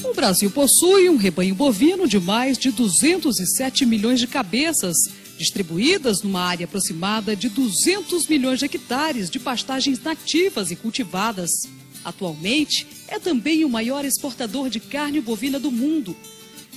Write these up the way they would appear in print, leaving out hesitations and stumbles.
O Brasil possui um rebanho bovino de mais de 207 milhões de cabeças, distribuídas numa área aproximada de 200 milhões de hectares de pastagens nativas e cultivadas. Atualmente, é também o maior exportador de carne bovina do mundo.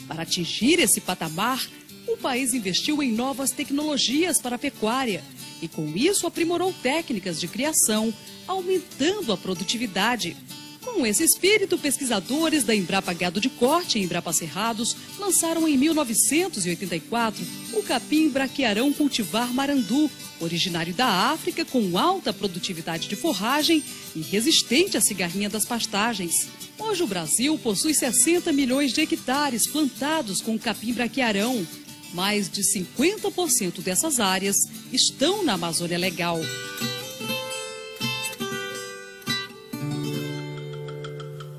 Para atingir esse patamar, o país investiu em novas tecnologias para a pecuária e, com isso, aprimorou técnicas de criação, aumentando a produtividade. Com esse espírito, pesquisadores da Embrapa Gado de Corte e Embrapa Cerrados lançaram em 1984 o capim braquiarão cultivar marandu, originário da África, com alta produtividade de forragem e resistente à cigarrinha das pastagens. Hoje o Brasil possui 60 milhões de hectares plantados com capim braquiarão. Mais de 50% dessas áreas estão na Amazônia Legal.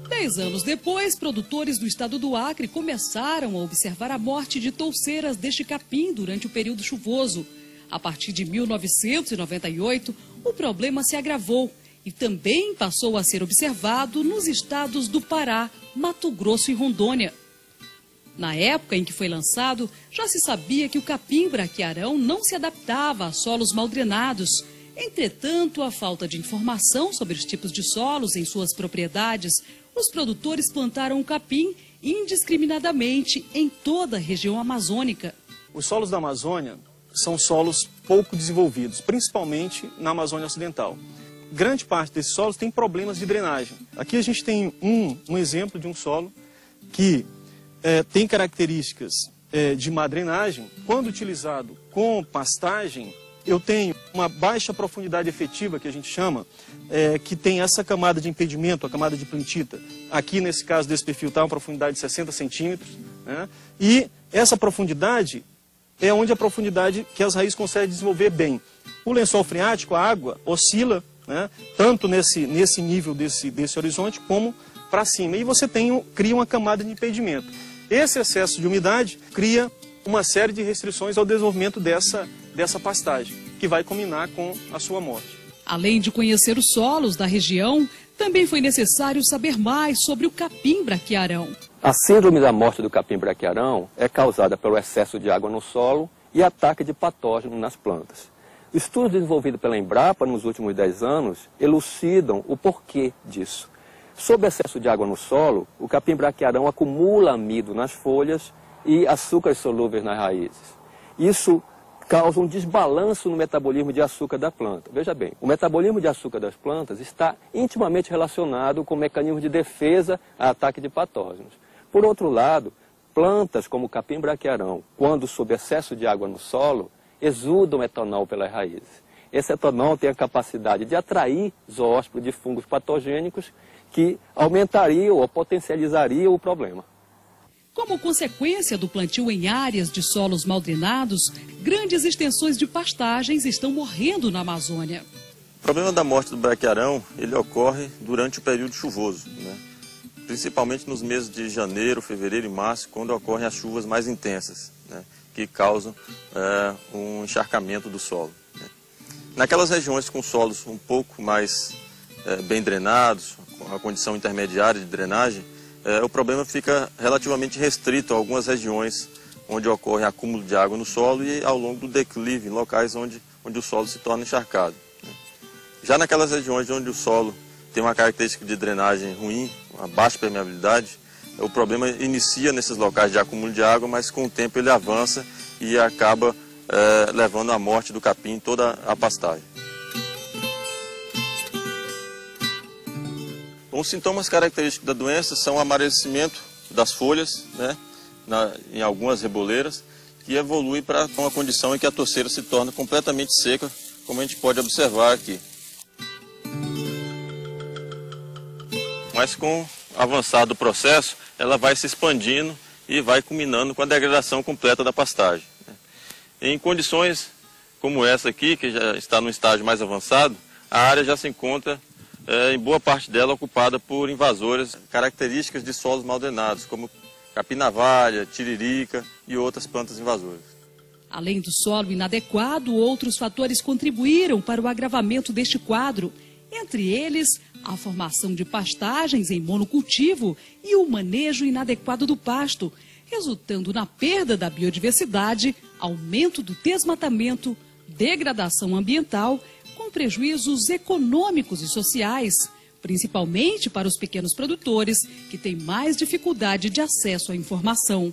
Dez anos depois, produtores do estado do Acre começaram a observar a morte de touceiras deste capim durante o período chuvoso. A partir de 1998, o problema se agravou e também passou a ser observado nos estados do Pará, Mato Grosso e Rondônia. Na época em que foi lançado, já se sabia que o capim braquiarão não se adaptava a solos mal drenados. Entretanto, a falta de informação sobre os tipos de solos em suas propriedades, os produtores plantaram o capim indiscriminadamente em toda a região amazônica. Os solos da Amazônia são solos pouco desenvolvidos, principalmente na Amazônia Ocidental. Grande parte desses solos tem problemas de drenagem. Aqui a gente tem um exemplo de um solo que tem características de má drenagem. Quando utilizado com pastagem, eu tenho uma baixa profundidade efetiva, que a gente chama, que tem essa camada de impedimento, a camada de plintita. Aqui, nesse caso desse perfil, está uma profundidade de 60 centímetros. Né? E essa profundidade é onde a profundidade que as raízes conseguem desenvolver bem. O lençol freático, a água, oscila, né? Tanto nesse nível desse horizonte, como para cima. E você cria uma camada de impedimento. Esse excesso de umidade cria uma série de restrições ao desenvolvimento dessa pastagem, que vai culminar com a sua morte. Além de conhecer os solos da região, também foi necessário saber mais sobre o capim braquiarão. A síndrome da morte do capim braquiarão é causada pelo excesso de água no solo e ataque de patógenos nas plantas. Estudos desenvolvidos pela Embrapa nos últimos 10 anos elucidam o porquê disso. Sob excesso de água no solo, o capim braquiarão acumula amido nas folhas e açúcares solúveis nas raízes. Isso causa um desbalanço no metabolismo de açúcar da planta. Veja bem, o metabolismo de açúcar das plantas está intimamente relacionado com o mecanismo de defesa a ataque de patógenos. Por outro lado, plantas como o capim braquiarão, quando sob excesso de água no solo, exudam etanol pelas raízes. Esse etanol tem a capacidade de atrair zoósporo de fungos patogênicos que aumentariam ou potencializariam o problema. Como consequência do plantio em áreas de solos mal drenados, grandes extensões de pastagens estão morrendo na Amazônia. O problema da morte do braquiarão, ele ocorre durante o período chuvoso, né? Principalmente nos meses de janeiro, fevereiro e março, quando ocorrem as chuvas mais intensas, né? Que causam um encharcamento do solo, né? Naquelas regiões com solos um pouco mais bem drenados, com a condição intermediária de drenagem, o problema fica relativamente restrito a algumas regiões onde ocorre acúmulo de água no solo e ao longo do declive, em locais onde o solo se torna encharcado. Já naquelas regiões onde o solo tem uma característica de drenagem ruim, uma baixa permeabilidade, o problema inicia nesses locais de acúmulo de água, mas com o tempo ele avança e acaba levando à morte do capim toda a pastagem. Os sintomas característicos da doença são o amarelecimento das folhas, né, em algumas reboleiras, que evolui para uma condição em que a touceira se torna completamente seca, como a gente pode observar aqui. Mas com o avançar do processo, ela vai se expandindo e vai culminando com a degradação completa da pastagem. Em condições como essa aqui, que já está no estágio mais avançado, a área já se encontra em boa parte dela ocupada por invasores características de solos mal drenados, como capim-navalha, tiririca e outras plantas invasoras. Além do solo inadequado, outros fatores contribuíram para o agravamento deste quadro. Entre eles, a formação de pastagens em monocultivo e o manejo inadequado do pasto, resultando na perda da biodiversidade, aumento do desmatamento, degradação ambiental, com prejuízos econômicos e sociais, principalmente para os pequenos produtores, que têm mais dificuldade de acesso à informação.